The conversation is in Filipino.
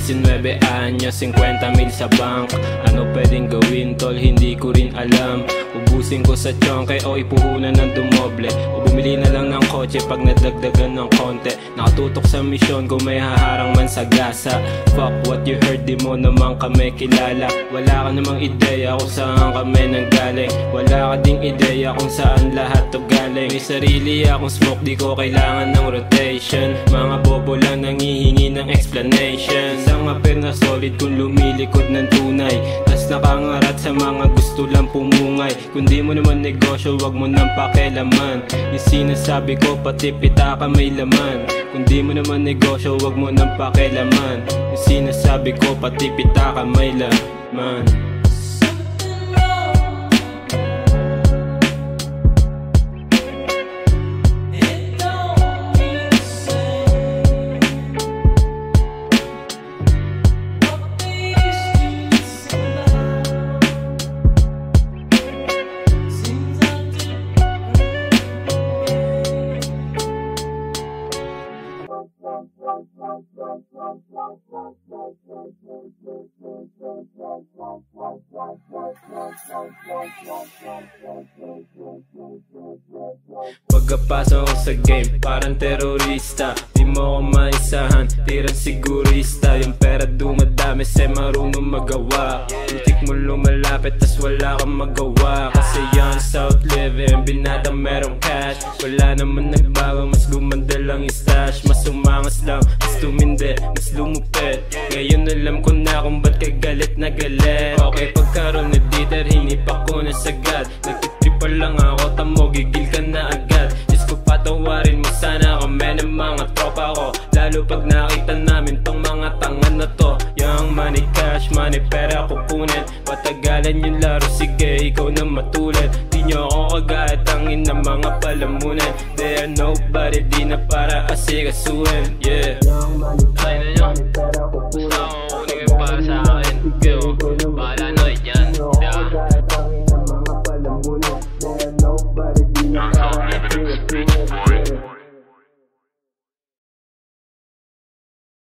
19 anyos, 50 mil sa bank. Ano pwedeng gawin tol, hindi ko rin alam. Ubusin ko sa chonke o ipuhunan ng dumoble, o bumili na lang ng kotse pag nadagdagan ng konti. Nakatutok sa misyon kung may haharang man sa gasa. Fuck what you heard, di mo naman kami kilala. Wala ka namang ideya kung saan kami nanggaling. Wala ka ding ideya kung saan lahat to galing. May sarili akong smoke, di ko kailangan ng rotation. Mga bobo lang nangihingi ng explanation. Isang apel na solid kung lumilikod ng tunay, tas nakangarat sa mga gusto lang pumungay. Kung di mo naman negosyo, wag mo nang pakialaman. Yung sinasabi ko, pati pitaka may laman. Kung di mo naman negosyo, wag mo nang pakialaman. Yung sinasabi ko, pati pitaka may laman. Pagkapasok ko sa game, parang terorista. Di mo ako maisahan, tirang sigurista. Yung pera dumadami, say marunong magawa. Lutik mo lumalapit, tas wala kang magawa. Kasi young south living, binatang merong cash. Wala naman nagbago, mas gumanda lang yung stash. Mas umangas lang, mas tumindi, mas lumupit. Ngayon alam ko na kung ba't ka galit na galit. Okay, pagkaroon na diter, hinipak ko na sagad. Nagtitrip pa lang ako, tamo, gigil ka na agad. Diyos ko patawarin mo sana kami ng mga tropa ko. Lalo pag nakita namin tong mga tangan na to. Young money, cash money, pera kukunin. Patagalan yung laro, sige ikaw na matulad. Di nyo ako kagaya, tangin ng mga palamunan. They are nobody, di na para asikasuhin. Yeah, young money, cash money, pera kukunin.